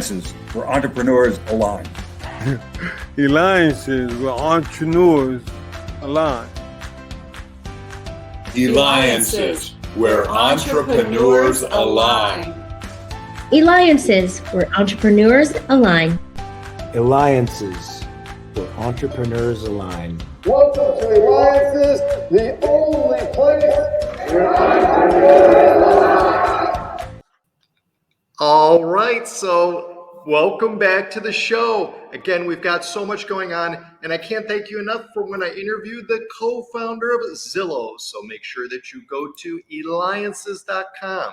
where entrepreneurs align. Eliances where entrepreneurs align. Eliances where entrepreneurs align. Eliances where entrepreneurs align. Alliances where entrepreneurs align. Welcome to Eliances, the only place where entrepreneurs align. All right, so welcome back to the show. Again, we've got so much going on, and I can't thank you enough for when I interviewed the co-founder of Zillow. So make sure that you go to eliances.com.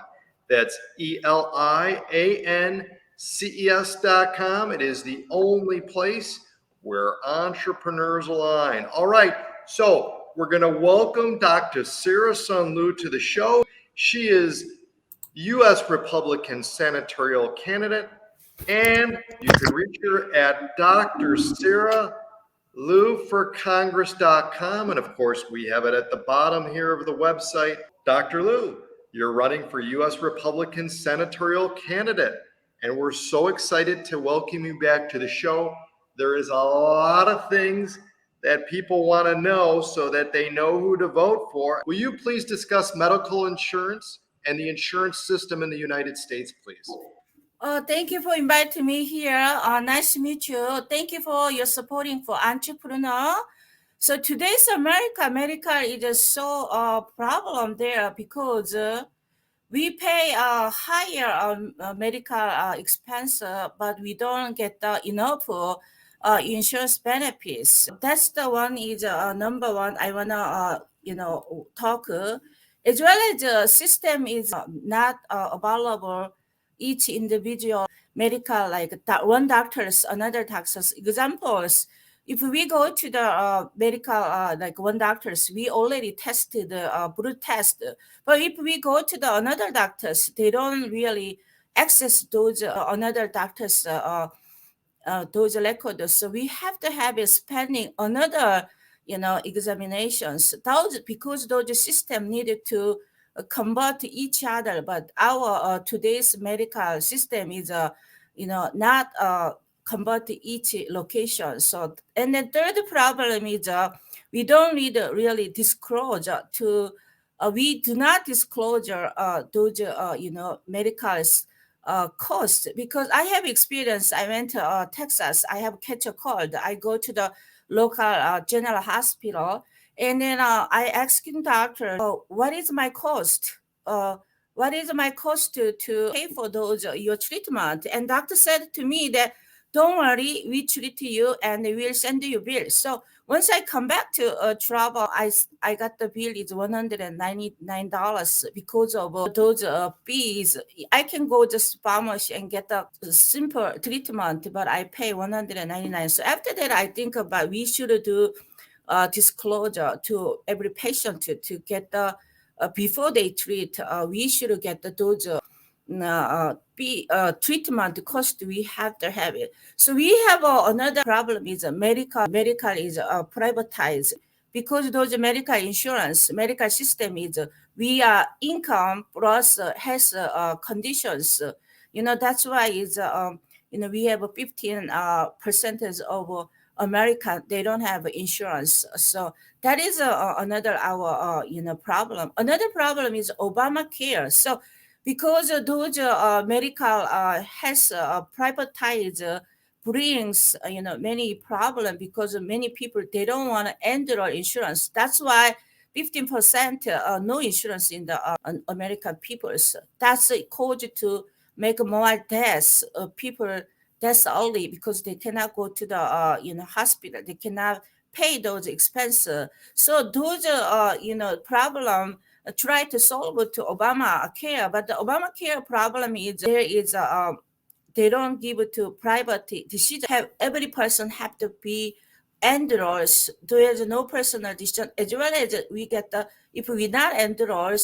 That's ELIANCES.com. It is the only place where entrepreneurs align. All right, so we're going to welcome Dr. Sarah Sun Liew to the show. She is U.S. Republican senatorial candidate, and you can reach her at drsarahliewforcongress.com. And of course, we have it at the bottom here of the website. Dr. Liew, you're running for U.S. Republican senatorial candidate, and we're so excited to welcome you back to the show. There is a lot of things that people want to know so that they know who to vote for. Will you please discuss medical insurance and the insurance system in the United States, please? Thank you for inviting me here. Nice to meet you. Thank you for your supporting for entrepreneur. So today's America is so problem there because we pay a higher medical expense, but we don't get enough insurance benefits. That's the one is number one. I wanna talk. As well as the system is not available. Each individual medical, like one doctor's, another doctor's. Examples, if we go to the medical, like one doctor's, we already tested the blood test. But if we go to the another doctor's, they don't really access those another doctor's those records. So we have to have a spending another, examinations. Those because those system needed to convert each other, but our today's medical system is not convert each location. So, and the third problem is we don't need really disclosure to we do not disclose those medical cost, because I have experience. I went to Texas. I have catch a cold. I go to the local general hospital. And then I asked the doctor, what is my cost? What is my cost to pay for those your treatment? And doctor said to me that, don't worry, we treat you and we'll send you bill. So once I come back to travel, I got the bill is $199 because of those fees. I can go just pharmacy and get a simple treatment, but I pay $199. So after that, I think about we should do disclosure to every patient to get the before they treat. We should get those treatment cost. We have to have it. So we have another problem is medical is privatized, because those medical insurance medical system is we are income plus health conditions. That's why is we have a 15 percentage of America, they don't have insurance. So that is another our problem. Another problem is Obamacare. So because those medical health privatized brings many problems, because many people they don't want to enroll insurance. That's why 15% no insurance in the American peoples. That's caused to make more deaths. People deaths early because they cannot go to the hospital. They cannot pay those expenses. So those problem try to solve it to Obamacare, but the Obamacare problem is there is they don't give it to private decision. Every person have to be enrolled. There is no personal decision. As well as we get if we not enrolled,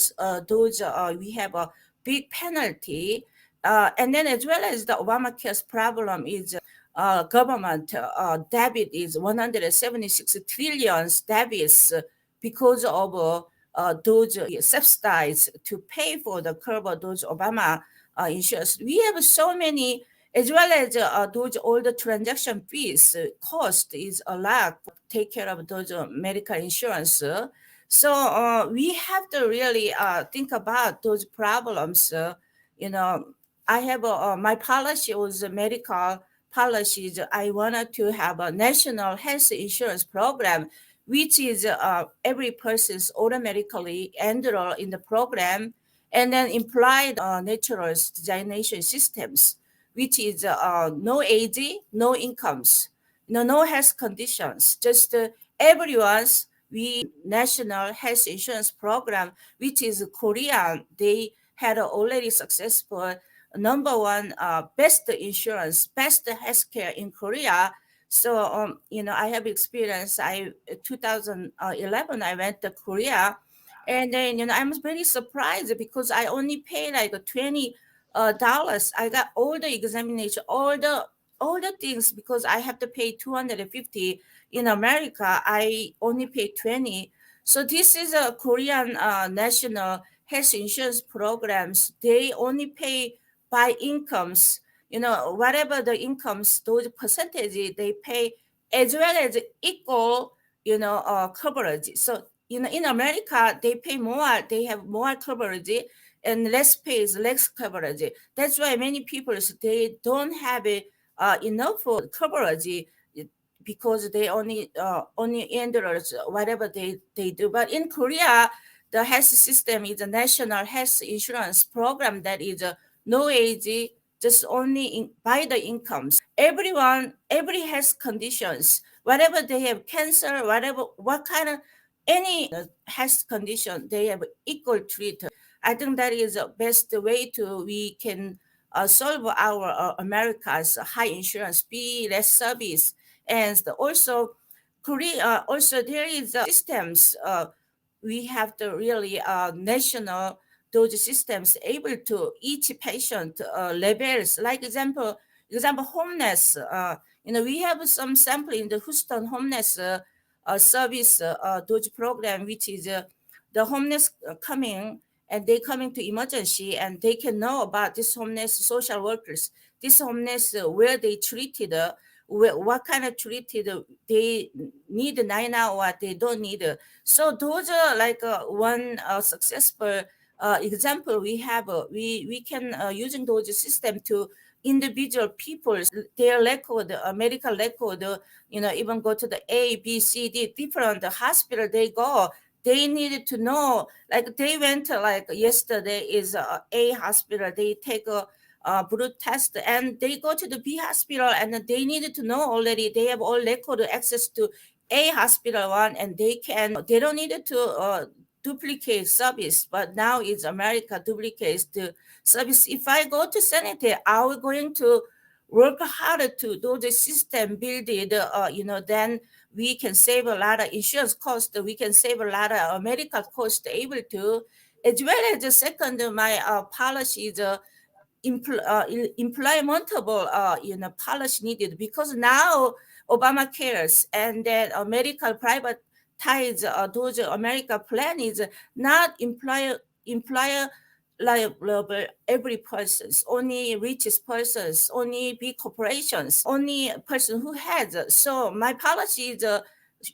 those we have a big penalty. And then as well as the Obamacare's problem is government debt is 176 trillion debits because of those subsidies to pay for the curb of those Obama insurance. We have so many as well as those all the transaction fees cost is a lot to take care of those medical insurance. So we have to really think about those problems. You know, I have my policy was a medical policies. I wanted to have a national health insurance program, which is every person's automatically enroll in the program, and then implied natural designation systems, which is no age, no incomes, no health conditions, just everyone's we national health insurance program, which is Korean. They had already successful number one best insurance, best healthcare in Korea. So I have experience. 2011 I went to Korea, and then I was very surprised because I only paid like $20. I got all the examination, all the things, because I have to pay 250 in America. I only pay 20. So this is a Korean national health insurance programs. They only pay by incomes. Whatever the incomes, those percentages they pay, as well as equal, coverage. So in America they pay more. They have more coverage, and less pays less coverage. That's why many people they don't have enough coverage, because they only endorse whatever they do. But in Korea, the health system is a national health insurance program that is no age, just only by the incomes. Every health conditions, whatever they have, cancer, what kind of any health condition, they have equal treatment. I think that is the best way we can solve our America's high insurance fee, less service, and also Korea. Also, there is systems. We have to really national those systems able to each patient levels. Like example homeless. We have some sample in the Houston homeless service those program, which is the homeless coming, and they coming to emergency, and they can know about this homeless social workers, this homeless where they treated, what kind of treated they need 9 hours, they don't need. So those are like one successful example we have. We can using those system to individual people, their record, medical record, even go to the A, B, C, D, different hospital they go. They needed to know, like they went like yesterday is A hospital, they take a blood test, and they go to the B hospital, and they needed to know already they have all record access to A hospital one, and they don't need to duplicate service. But now it's America duplicates the service. If I go to Senate, are we going to work harder to do the system build it? Then we can save a lot of insurance cost. We can save a lot of medical cost able to, as well as the second, my policy is implementable, policy needed, because now Obamacare's and then medical privatize those America plan is not employer liable every person's, only richest persons, only big corporations, only person who has. So my policy is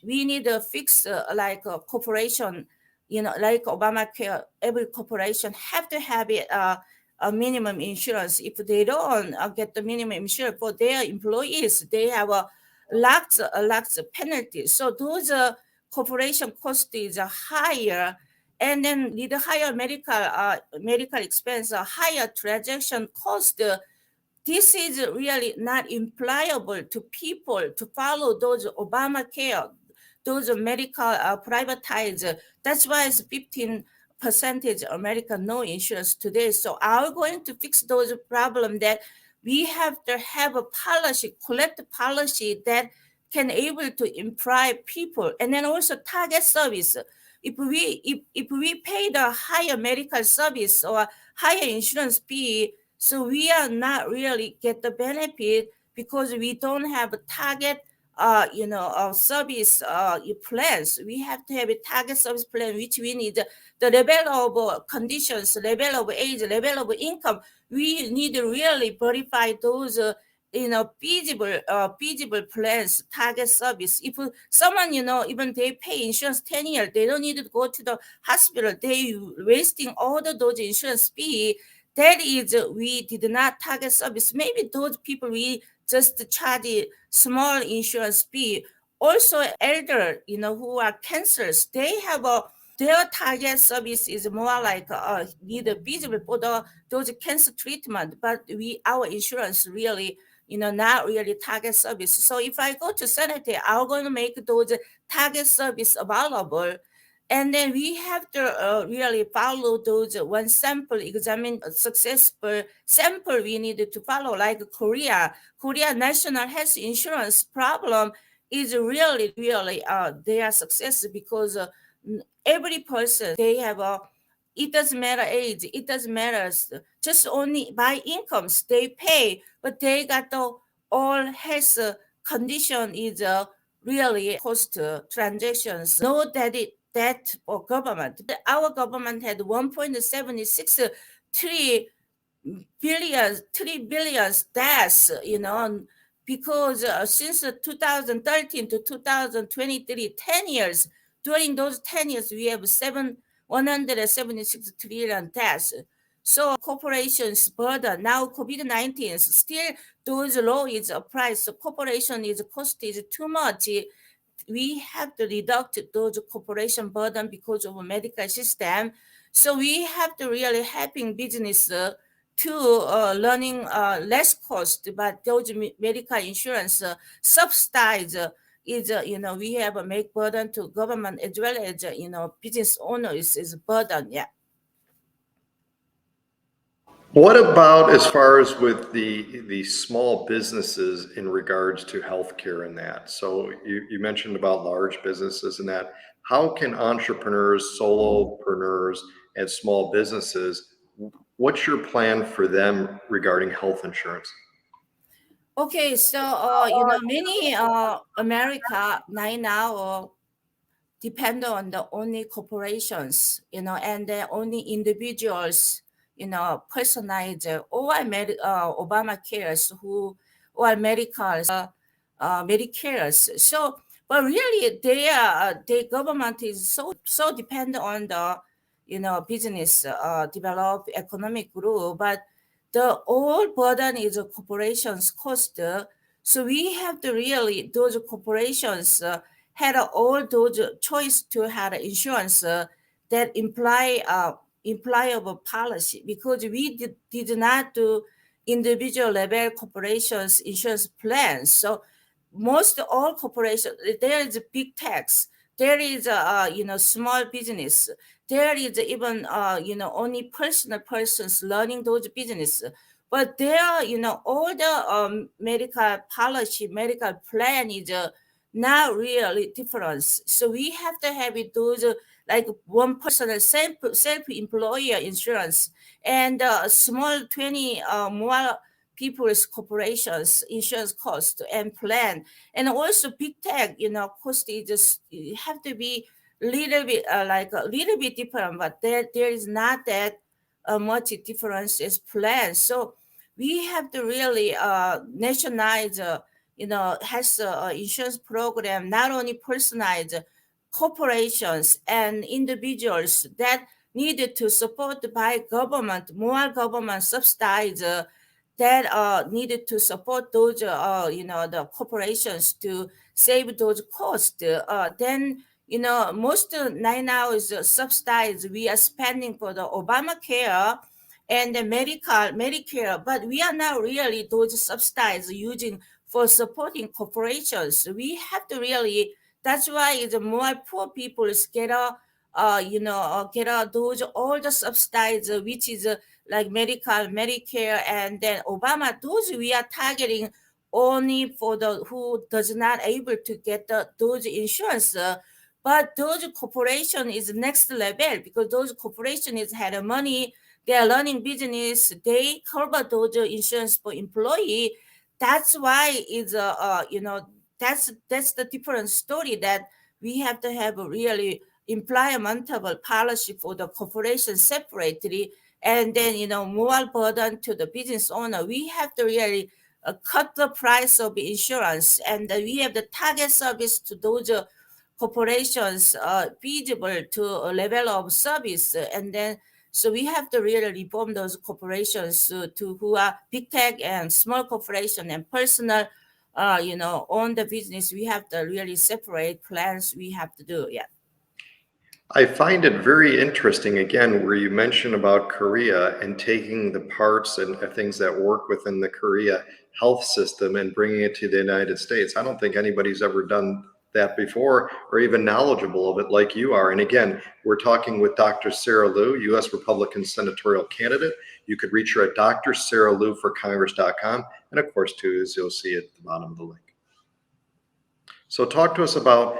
we need a fix like a corporation, like Obamacare. Every corporation have to have it a minimum insurance. If they don't get the minimum insurance for their employees, they have lots of penalties. So those corporation cost is higher, and then with the higher medical expense, higher transaction cost. This is really not employable to people to follow those Obamacare, those medical privatized. That's why it's 15% America no insurance today. So are we going to fix those problems? That we have to have a policy, collect policy that can able to employ people, and then also target service. If we pay the higher medical service or higher insurance fee, so we are not really get the benefit, because we don't have a target service plans. We have to have a target service plan, which we need the level of conditions, level of age, level of income. We need to really verify those feasible plans, target service. If someone, even they pay insurance 10 years, they don't need to go to the hospital. They wasting all those insurance fee. That is, we did not target service. Maybe those people we just charge a small insurance fee. Also, elder, who are cancers, they have their target service is more like need visible for those cancer treatment, but our insurance really not really target service. So if I go to sanitary, I'm going to make those target service available. And then we have to really follow those one sample examine successful sample we needed to follow, like Korea national health insurance problem is really their success because every person they have it doesn't matter age, it doesn't matter, just only by incomes they pay, but they got the all health condition is really cost transactions. No debt for government. Our government had 1.76 3 billion deaths, because since 2013 to 2023, 10 years, during those 10 years, we have 176 trillion deaths. So corporations burden, now COVID-19, still those law is applied, so corporation is cost is too much. We have to reduce those corporation burden because of a medical system. So we have to really helping business to learning less cost, but those medical insurance subsidize is we have a make burden to government as well as business owners is burden. Yeah. What about as far as with the small businesses in regards to healthcare and that? So you mentioned about large businesses and that. How can entrepreneurs, solopreneurs, and small businesses, what's your plan for them regarding health insurance? Okay, so many America right now depend on the only corporations, and the only individuals, personalized or Obamacares who or medicals, Medicares. So, but really, the government is so dependent on the, business develop economic growth, but the all burden is a corporation's cost. So we have to really those corporations. Had all those choice to have insurance that implyable policy, because we did not do individual level corporations insurance plans. So most all corporations, there is a big tax, there is a small business, there is even only personal persons learning those business, but there are all the medical policy, medical plan is not really difference. So we have to have it those like one personal self-employer insurance and small 20 more people's corporations insurance cost and plan, and also big tech cost is just you have to be little bit like a little bit different, but there is not that much difference as planned. So we have to really nationalize has insurance program, not only personalized corporations and individuals that needed to support by government, more government subsidize that needed to support those the corporations to save those costs. Then most right now is subsidized. We are spending for the Obamacare and the Medicare, but we are not really those subsidized using for supporting corporations. We have to really. That's why the more poor people get those all the subsidies, which is like Medicare, and then Obama. Those we are targeting only for the who does not able to get those insurance. But those corporation is next level, because those corporation is had money, they are learning business, they cover those insurance for employee. That's why it's that's the different story, that we have to have a really implementable policy for the corporation separately, and then more burden to the business owner. We have to really cut the price of insurance, and we have the target service to those corporations feasible to a level of service, and then so we have to really reform those corporations to who are big tech and small corporation and personal own the business. We have to really separate plans. We have to do, yeah. I find it very interesting, again, where you mention about Korea and taking the parts and things that work within the Korea health system and bringing it to the United States. I don't think anybody's ever done that before or even knowledgeable of it like you are. And again, we're talking with Dr. Sarah Liew, U.S. Republican senatorial candidate. You could reach her at drsarahliewforcongress.com. And of course, too, as you'll see at the bottom of the link. So talk to us about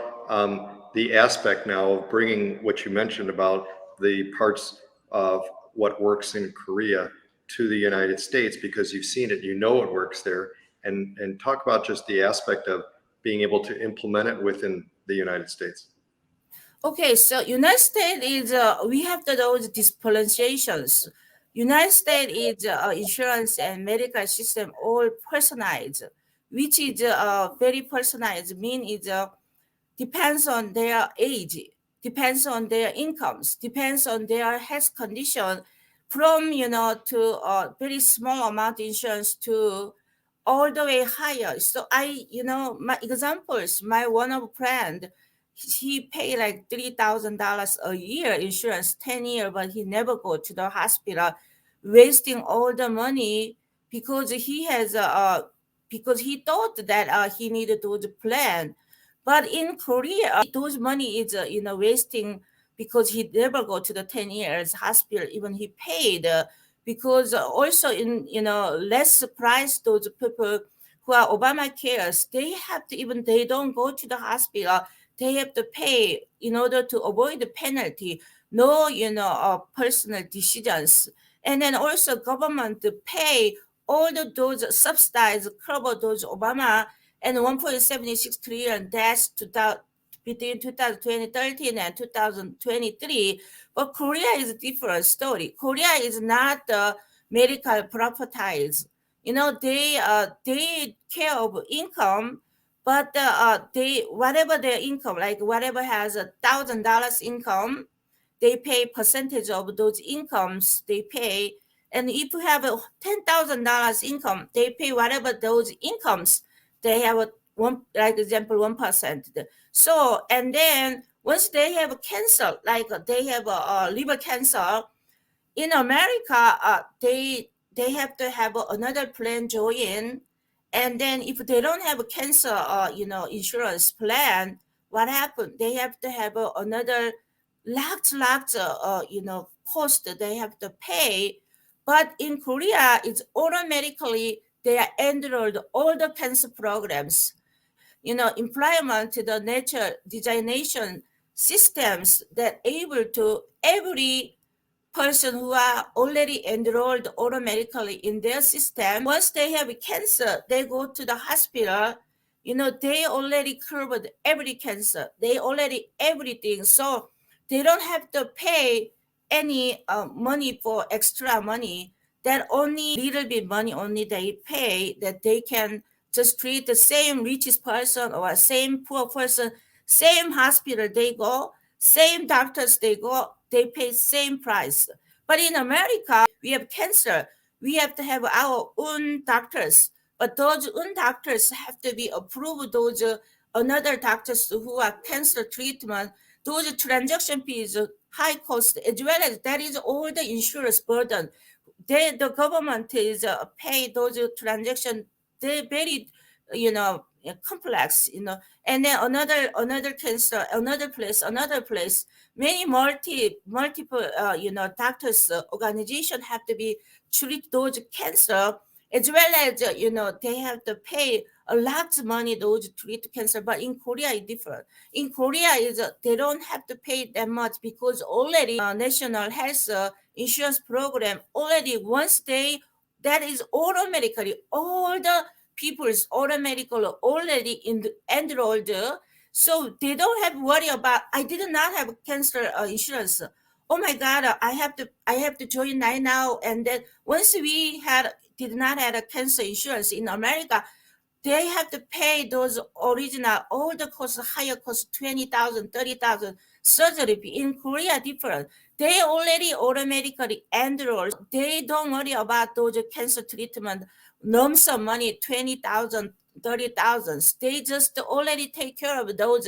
the aspect now of bringing what you mentioned about the parts of what works in Korea to the United States, because you've seen it, you know it works there, and talk about just the aspect of being able to implement it within the United States. Okay, so United States is we have those differentiations. United States is insurance and medical system all personalized, which is very personalized. Mean is depends on their age, depends on their incomes, depends on their health condition, from to a very small amount insurance to all the way higher. So my examples, my one of friend, he paid like $3,000 a year insurance, 10 years, but he never go to the hospital, wasting all the money because he has because he thought that he needed those plan. But in Korea, those money is wasting because he never go to the 10 years hospital, even he paid because also in less price, those people who are Obamacares, they have to, even they don't go to the hospital, they have to pay in order to avoid the penalty. No, personal decisions, and then also government to pay all those subsidies cover those Obama and 1.76 trillion deaths between 2013 and 2023. But Korea is a different story. Korea is not medical properties. They care of income, but they whatever their income, like whatever has $1,000 income, they pay percentage of those incomes they pay. And if you have a $10,000 income, they pay whatever those incomes they have a one, like example 1%. So and then once they have cancer, like they have a liver cancer in America, they have to have another plan join, and then if they don't have a cancer insurance plan, what happened? They have to have another lots cost they have to pay. But in Korea, it's automatically they are enrolled all the cancer programs, implement the nature designation systems that able to every person who are already enrolled automatically in their system. Once they have cancer, they go to the hospital. They already covered every cancer. They already everything. So they don't have to pay any money for extra money. That only little bit money only they pay, that they can just treat the same richest person or same poor person, same hospital they go, same doctors they go, they pay same price. But in America, we have cancer. We have to have our own doctors, but those own doctors have to be approved. Those another doctors who are cancer treatment, those transaction fees, high cost, as well as that is all the insurance burden. The government is pay those transaction. They very complex, and then another cancer, another place, many multiple doctors organization have to be treat those cancer, as well as they have to pay a lot of money those treat cancer. But in Korea is different. In Korea is they don't have to pay that much because already national health insurance program already once that is automatically all the people is automatically already enrolled, so they don't have worry about, I did not have cancer insurance. Oh my God, I have to join right now. And then once we did not have a cancer insurance in America, they have to pay those original, all the cost, higher cost, 20,000, 30,000 surgery fee. In Korea, different. They already automatically enroll. They don't worry about those cancer treatment, lumps of money, 20,000, 30,000. They just already take care of those,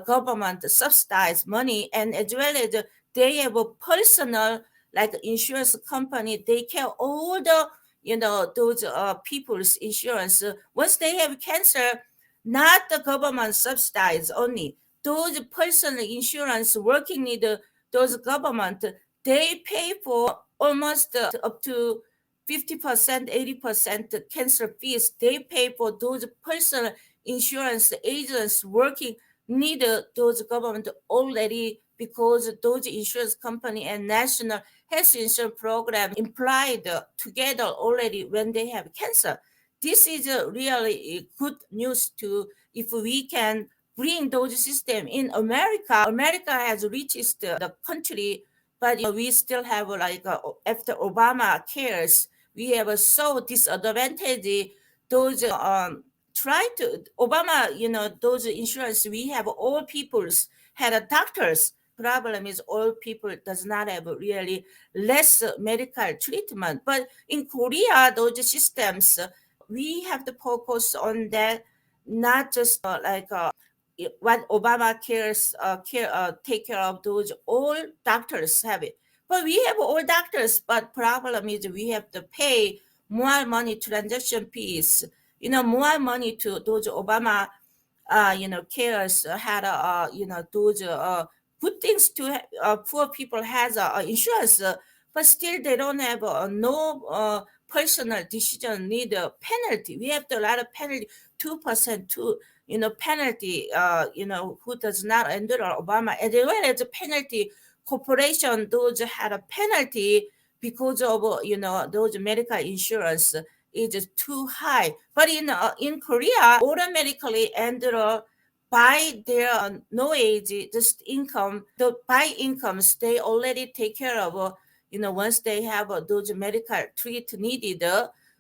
government subsidized money. And as well as they have a personal, like insurance company, they care all the, those people's insurance. Once they have cancer, not the government subsidize only. Those personal insurance working with those government, they pay for almost up to 50%, 80% cancer fees. They pay for those personal insurance agents working need those government already, because those insurance company and national health insurance program implied together already when they have cancer. This is really good news too, if we can bring those system in America. America has reached the country, but we still have after Obama cares, we have so disadvantage those try to Obama, those insurance we have, all people's had a doctors. Problem is all people does not have really less medical treatment. But in Korea, those systems, we have to focus on that, not just what Obama take care of those all doctors have it. But we have all doctors, but problem is we have to pay more money transaction fees, more money to those Obama, cares had, those good things to poor people has insurance, but still they don't have no personal decision need a penalty. We have a lot of penalty, 2% to penalty, who does not enroll Obama, as well as a penalty corporation. Those had a penalty because of those medical insurance is too high. But in Korea, automatically enroll by their no age, just income, by incomes, they already take care of, once they have those medical treat needed.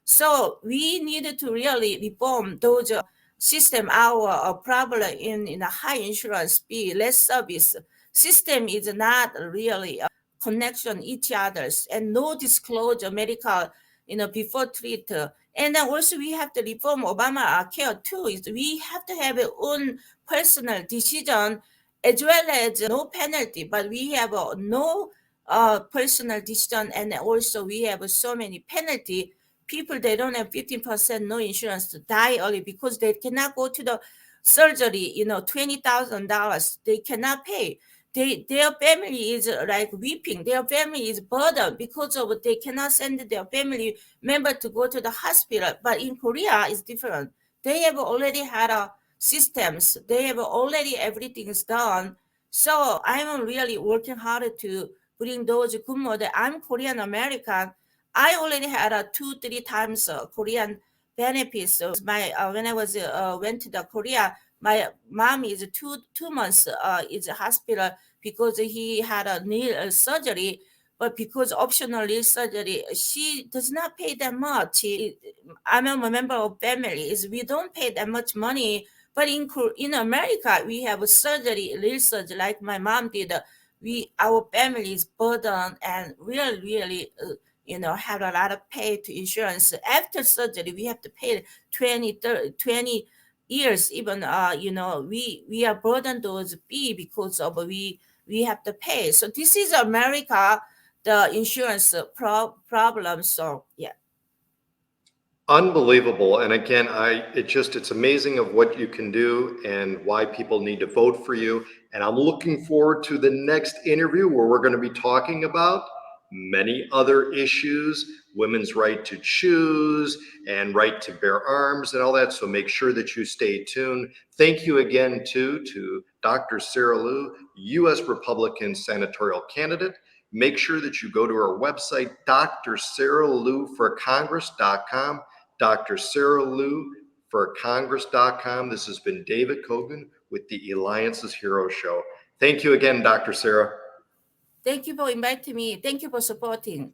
So we needed to really reform those system. Our problem in a high insurance fee, less service system is not really a connection each others, and no disclosure medical, before treat. And then also we have to reform Obamacare too. Is we have to have our own personal decision, as well as no penalty, but we have no personal decision, and also we have so many penalty. People, they don't have 15% no insurance to die early because they cannot go to the surgery, $20,000 they cannot pay. Their family is like weeping. Their family is burdened because of they cannot send their family member to go to the hospital. But in Korea, it's different. They have already had systems. They have already everything is done. So I'm really working hard to bring those good model. I'm Korean American. I already had 2-3 times Korean benefits. So my when I was went to the Korea, my mom is two months is a hospital because he had a knee surgery. But because optional knee surgery, she does not pay that much. I'm a member of family. We don't pay that much money. But in America, we have a surgery, knee surgery, like my mom did. Our family is burdened and really have a lot of pay to insurance. After surgery, we have to pay 20 years even. We are burdened those fee because of we have to pay. So this is America, the insurance problem. So yeah. Unbelievable. And again, it's amazing of what you can do and why people need to vote for you. And I'm looking forward to the next interview where we're going to be talking about many other issues, women's right to choose and right to bear arms and all that. So make sure that you stay tuned. Thank you again to Dr. Sun Liew, U.S. Republican senatorial candidate. Make sure that you go to our website, drsunliewforcongress.com. Dr. Sarah Liew for Congress.com. This has been David Cogan with the Eliances Hero Show. Thank you again, Dr. Sarah. Thank you for inviting me. Thank you for supporting.